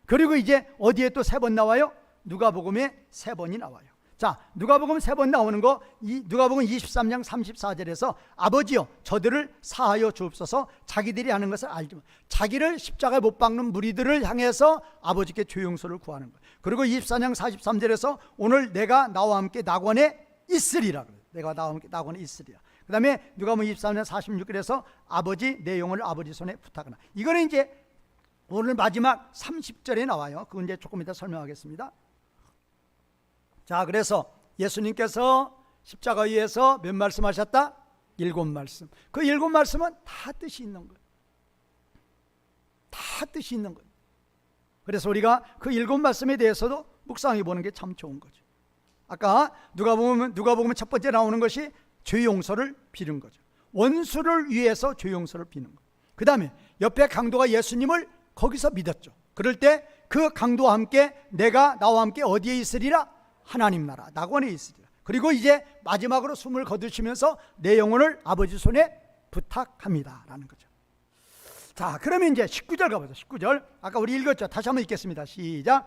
그리고 이제 어디에 또 3번 나와요? 누가복음에 3번이 나와요. 자, 누가복음 3번 나오는 거, 누가복음 23장 34절에서 아버지여 저들을 사하여 주옵소서 자기들이 하는 것을 알지 못. 자기를 십자가에 못 박는 무리들을 향해서 아버지께 죄 용서를 구하는 거예요. 그리고 24장 43절에서 오늘 내가 나와 함께 낙원에 있으리라. 내가 나와 함께 낙원에 있으리라. 그 다음에 누가복음 23장 46절에서 아버지 내 영혼을 아버지 손에 부탁하나. 이거는 이제 오늘 마지막 30절에 나와요. 그건 이제 조금 이따 설명하겠습니다. 자, 그래서 예수님께서 십자가 위에서 몇 말씀 하셨다? 7말씀. 그 7말씀은 다 뜻이 있는 거예요. 다 뜻이 있는 거예요. 그래서 우리가 그 7말씀에 대해서도 묵상해 보는 게 참 좋은 거죠. 아까 누가복음 첫 번째 나오는 것이 죄 용서를 비는 거죠. 원수를 위해서 죄 용서를 비는 거예요. 그 다음에 옆에 강도가 예수님을 거기서 믿었죠. 그럴 때 그 강도와 함께 내가 나와 함께 어디에 있으리라? 하나님 나라 낙원에 있으리라. 그리고 이제 마지막으로 숨을 거두시면서 내 영혼을 아버지 손에 부탁합니다 라는 거죠. 자, 그러면 이제 19절 가보죠. 19절 아까 우리 읽었죠. 다시 한번 읽겠습니다. 시작.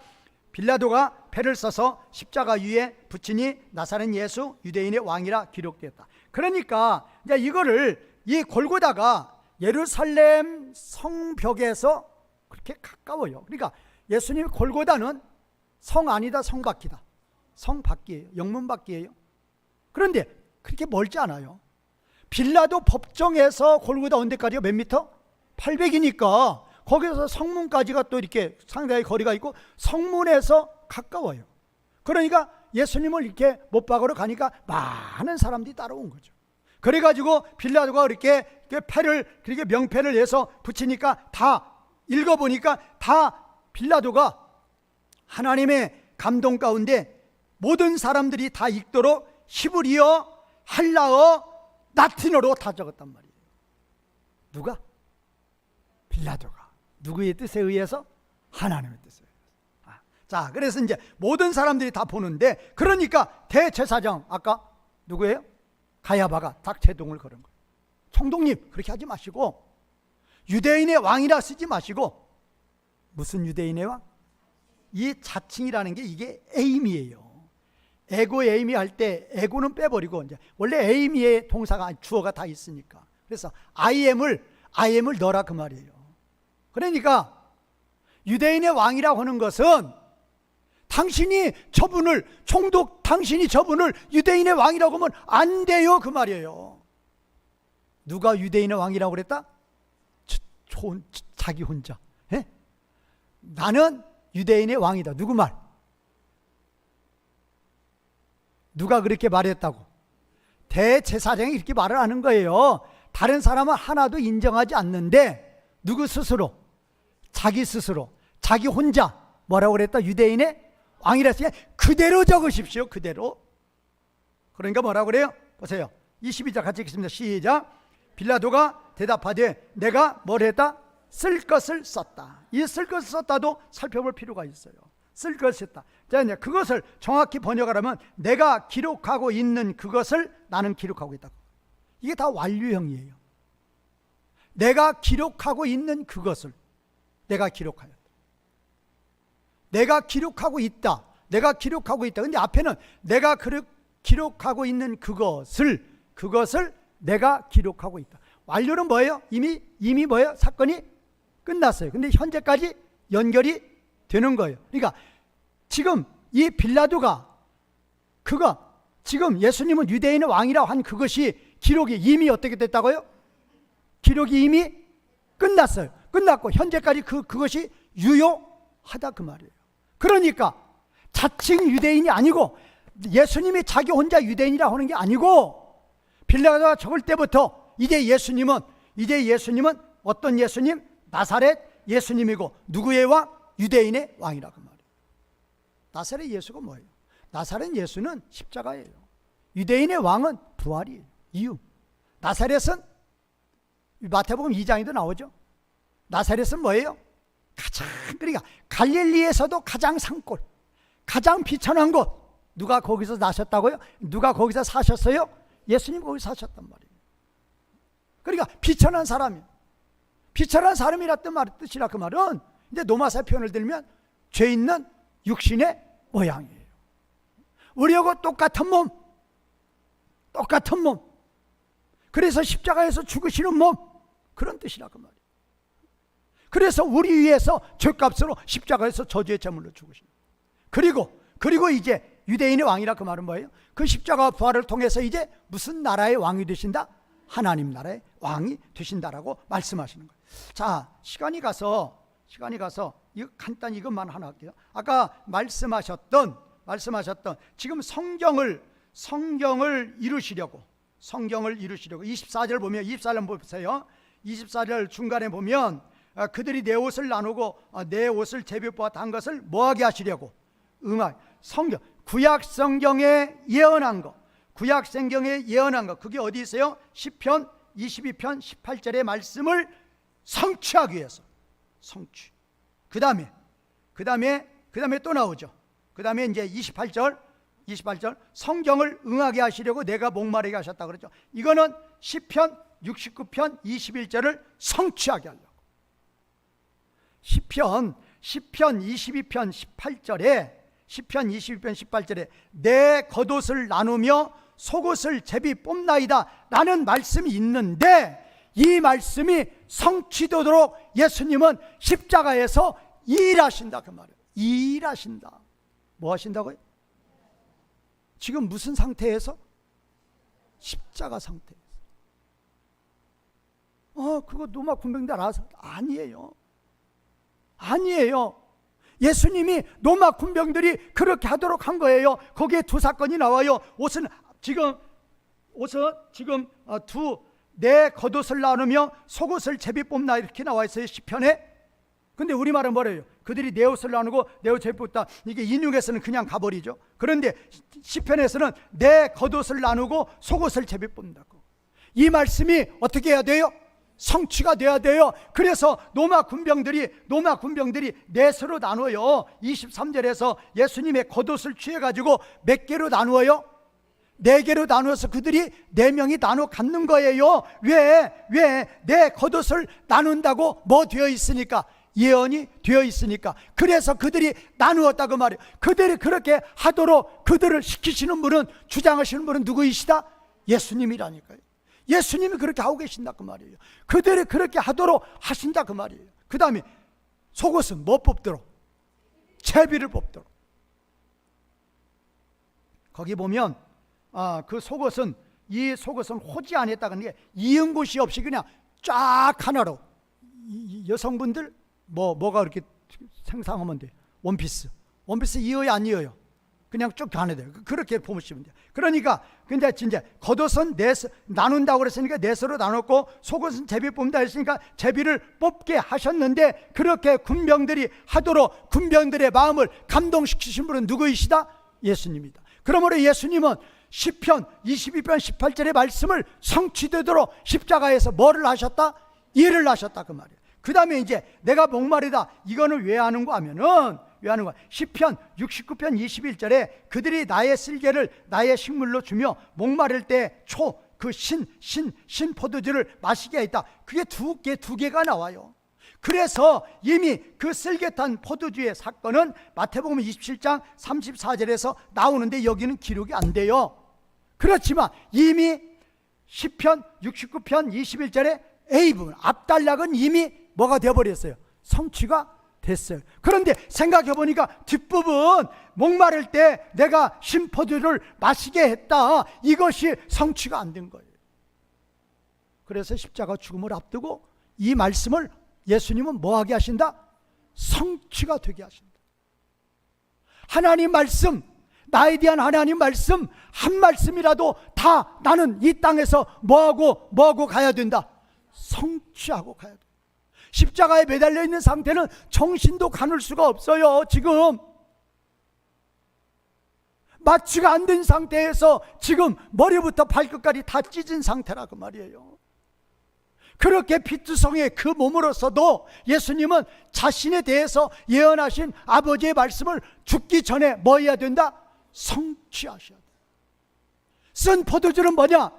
빌라도가 패를 써서 십자가 위에 붙이니 나사렛 예수 유대인의 왕이라 기록되었다. 그러니까 이제 이거를 이 골고다가 예루살렘 성벽에서 그렇게 가까워요. 그러니까 예수님 골고다는 성 아니다 성 밖이다. 성 밖이에요. 영문 밖이에요. 그런데 그렇게 멀지 않아요. 빌라도 법정에서 골고다 언데까지가 몇 미터? 800이니까 거기서 성문까지가 또 이렇게 상당히 거리가 있고 성문에서 가까워요. 그러니까 예수님을 이렇게 못 박으러 가니까 많은 사람들이 따라온 거죠. 그래가지고 빌라도가 이렇게 패를 그렇게 명패를 해서 붙이니까 다 읽어보니까 다 빌라도가 하나님의 감동 가운데 모든 사람들이 다 읽도록 히브리어, 헬라어, 라틴어로 다 적었단 말이에요. 누가? 빌라도가. 누구의 뜻에 의해서? 하나님의 뜻에 의해서. 자, 그래서 이제 모든 사람들이 다 보는데 그러니까 대제사장 아까 누구예요? 가야바가 딱 제동을 걸은 거예요. 총독님 그렇게 하지 마시고 유대인의 왕이라 쓰지 마시고 무슨 유대인의 왕? 이 자칭이라는 게 이게 에임이에요. 에고 에이미 할 때 에고는 빼버리고 이제 원래 에이미의 동사가 주어가 다 있으니까 그래서 I am을 넣어라 그 말이에요. 그러니까 유대인의 왕이라고 하는 것은 당신이 저분을 총독 당신이 저분을 유대인의 왕이라고 하면 안 돼요 그 말이에요. 누가 유대인의 왕이라고 그랬다? 자기 혼자. 에? 나는 유대인의 왕이다. 누구 말? 누가 그렇게 말했다고? 대제사장이 이렇게 말을 하는 거예요. 다른 사람은 하나도 인정하지 않는데 누구 스스로? 자기 스스로 자기 혼자 뭐라고 그랬다? 유대인의 왕이라 했으니 그대로 적으십시오. 그대로. 그러니까 뭐라고 그래요? 보세요. 22절 같이 읽겠습니다. 시작. 빌라도가 대답하되 내가 뭘 했다? 쓸 것을 썼다. 이 쓸 것을 썼다도 살펴볼 필요가 있어요. 쓸 것을 썼다. 자, 이제 그것을 정확히 번역하려면 내가 기록하고 있는 그것을 나는 기록하고 있다. 이게 다 완료형이에요. 내가 기록하고 있는 그것을 내가 기록하였다. 내가 기록하고 있다. 내가 기록하고 있다. 근데 앞에는 내가 기록하고 있는 그것을 내가 기록하고 있다. 완료는 뭐예요? 이미 뭐예요? 사건이 끝났어요. 근데 현재까지 연결이 되는 거예요. 그러니까 지금 이 빌라도가 지금 예수님은 유대인의 왕이라고 한 그것이 기록이 이미 어떻게 됐다고요? 기록이 이미 끝났어요. 끝났고 현재까지 그것이 유효하다 그 말이에요. 그러니까 자칭 유대인이 아니고 예수님이 자기 혼자 유대인이라고 하는 게 아니고 빌라도가 적을 때부터 이제 예수님은 어떤 예수님? 나사렛 예수님이고 누구의 왕? 유대인의 왕이라고 말이에요. 나사렛 예수가 뭐예요? 나사렛 예수는 십자가예요. 유대인의 왕은 부활이에요. 이유. 나사렛은 마태복음 2장에도 나오죠. 나사렛은 뭐예요? 그러니까 갈릴리에서도 가장 산골, 가장 비천한 곳. 누가 거기서 나셨다고요? 누가 거기서 사셨어요? 예수님 거기서 사셨단 말이에요. 그러니까 비천한 사람이에요. 비천한 사람이라는 뜻이라 그 말은 이제 노마사 표현을 들면 죄 있는 육신의 모양이에요. 우리하고 똑같은 몸. 그래서 십자가에서 죽으시는 몸. 그런 뜻이라 그 말이에요. 그래서 우리 위해서 죄값으로 십자가에서 저주의 제물로 죽으신. 그리고 이제 유대인의 왕이라 그 말은 뭐예요? 그 십자가 부활을 통해서 이제 무슨 나라의 왕이 되신다? 하나님 나라의 왕이 되신다라고 말씀하시는 거예요. 자, 시간이 가서 이거 간단히 이것만 하나 할게요. 아까 말씀하셨던 지금 성경을 이루시려고 24절 보면 24절 보세요. 24절 중간에 보면 그들이 내 옷을 나누고 내 옷을 제비뽑아 단 것을 뭐하게 하시려고 성경 구약 성경에 예언한 거 그게 어디 있어요? 시편 22편 18절의 말씀을 성취하기 위해서 성취. 그 다음에 또 나오죠. 그 다음에 이제 28절 성경을 응하게 하시려고 내가 목마르게 하셨다 그랬죠. 이거는 시편 69편 21절을 성취하게 하려고. 시편 22편 18절에 내 겉옷을 나누며 속옷을 제비 뽑나이다 라는 말씀이 있는데 이 말씀이 성취되도록 예수님은 십자가에서 일하신다 그 말이에요. 일하신다. 뭐 하신다고요? 지금 무슨 상태에서? 십자가 상태에서. 그거 노마 군병들 알아서. 아니에요. 예수님이 로마 군병들이 그렇게 하도록 한 거예요. 거기에 두 사건이 나와요. 옷은 지금 내 겉옷을 나누며 속옷을 제비 뽑나 이렇게 나와 있어요 시편에. 근데 우리말은 뭐래요? 그들이 내 옷을 나누고 내 옷을 제비 뽑다. 이게 인용에서는 그냥 가버리죠. 그런데 시편에서는 내 겉옷을 나누고 속옷을 제비 뽑는다고. 이 말씀이 어떻게 해야 돼요? 성취가 돼야 돼요. 그래서 로마 군병들이 넷으로 나눠요. 23절에서 예수님의 겉옷을 취해가지고 몇 개로 나누어요? 4개로 나누어서 그들이 4명이 나눠 갖는 거예요. 왜? 내 겉옷을 나눈다고 뭐 되어 있으니까? 예언이 되어 있으니까. 그래서 그들이 나누었다고 말이에요. 그들이 그렇게 하도록 그들을 시키시는 분은, 주장하시는 분은 누구이시다? 예수님이라니까요. 예수님이 그렇게 하고 계신다 그 말이에요. 그들이 그렇게 하도록 하신다 그 말이에요. 그 다음에 속옷은 뭐 뽑도록? 제비를 뽑도록. 거기 보면 그 속옷은, 이 속옷은 호지 안 했다는 게 이은 곳이 없이 그냥 쫙 하나로. 여성분들 뭐가 그렇게 생상하면 돼? 원피스 이어요 안 이어요? 그냥 쭉 가는 돼요. 그렇게 보시면 돼요. 그러니까 근데 진짜 겉옷은 나눈다고 그랬으니까 넷으로 나눴고, 속옷은 제비 뽑는다 했으니까 제비를 뽑게 하셨는데, 그렇게 군병들이 하도록 군병들의 마음을 감동시키신 분은 누구이시다? 예수님이다. 그러므로 예수님은 시편 22편 18절의 말씀을 성취되도록 십자가에서 뭐를 하셨다? 일을 하셨다 그 말이에요. 그 다음에 이제 내가 목마르다, 이거는 왜 하는 거 하면은, 왜 하는 거야? 시편 69편 21절에 그들이 나의 쓸개를 나의 식물로 주며 목마를 때 그 신 포도주를 마시게 했다. 그게 두 개가 나와요. 그래서 이미 그 쓸개탄 포도주의 사건은 마태복음 27장 34절에서 나오는데 여기는 기록이 안 돼요. 그렇지만 이미 시편 69편 21절에 A부분 앞단락은 이미 뭐가 되어버렸어요? 성취가 됐어요. 그런데 생각해보니까 뒷부분 목마를 때 내가 신포도를 마시게 했다, 이것이 성취가 안 된 거예요. 그래서 십자가 죽음을 앞두고 이 말씀을 예수님은 뭐하게 하신다? 성취가 되게 하신다. 하나님 말씀, 나에 대한 하나님 말씀 한 말씀이라도 다 나는 이 땅에서 뭐하고 가야 된다? 성취하고 가야 된다. 십자가에 매달려 있는 상태는 정신도 가눌 수가 없어요. 지금 마취가 안 된 상태에서 지금 머리부터 발끝까지 다 찢은 상태라고 말이에요. 그렇게 피투성의 그 몸으로서도 예수님은 자신에 대해서 예언하신 아버지의 말씀을 죽기 전에 뭐 해야 된다? 성취하셔야 돼. 쓴 포도주는 뭐냐?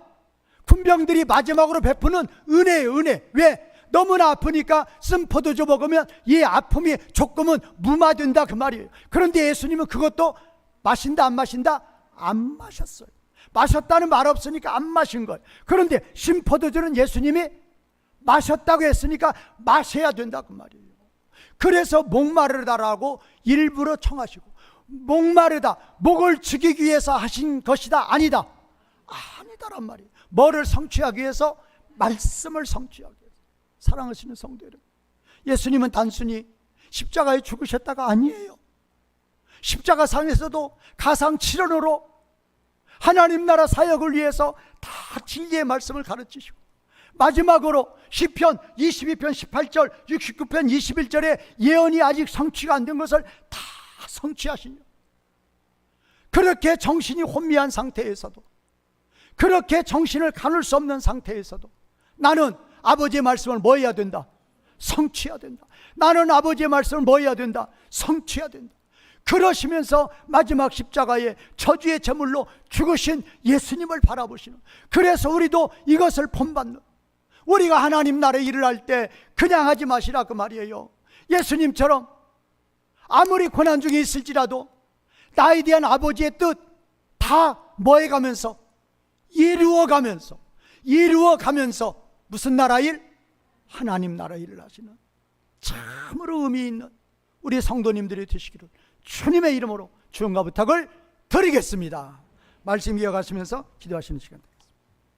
군병들이 마지막으로 베푸는 은혜예요. 은혜. 왜? 너무나 아프니까 쓴 포도주 먹으면 이 아픔이 조금은 무마된다, 그 말이에요. 그런데 예수님은 그것도 마신다 안 마신다? 안 마셨어요. 마셨다는 말 없으니까 안 마신 거예요. 그런데 신포도주는 예수님이 마셨다고 했으니까 마셔야 된다, 그 말이에요. 그래서 목마르다라고 일부러 청하시고, 목마르다, 목을 죽이기 위해서 하신 것이다, 아니다? 아니다란 말이에요. 뭐를 성취하기 위해서? 말씀을 성취하기 위해서. 사랑하시는 성도 여러분, 예수님은 단순히 십자가에 죽으셨다가 아니에요. 십자가상에서도 가상칠언으로 하나님 나라 사역을 위해서 다 진리의 말씀을 가르치시고, 마지막으로 시편 22편 18절 69편 21절에 예언이 아직 성취가 안 된 것을 다 성취하시냐. 그렇게 정신이 혼미한 상태에서도, 그렇게 정신을 가눌 수 없는 상태에서도 나는 아버지의 말씀을 뭐 해야 된다? 성취해야 된다. 나는 아버지의 말씀을 뭐 해야 된다? 성취해야 된다. 그러시면서 마지막 십자가에 저주의 제물로 죽으신 예수님을 바라보시는, 그래서 우리도 이것을 본받는, 우리가 하나님 나라의 일을 할 때 그냥 하지 마시라, 그 말이에요. 예수님처럼 아무리 고난 중에 있을지라도 나에 대한 아버지의 뜻 다 뭐 해가면서 이루어가면서 무슨 나라 일? 하나님 나라 일을 하시는 참으로 의미 있는 우리 성도님들이 되시기를 주님의 이름으로 축원과 부탁을 드리겠습니다. 말씀 이어가시면서 기도하시는 시간.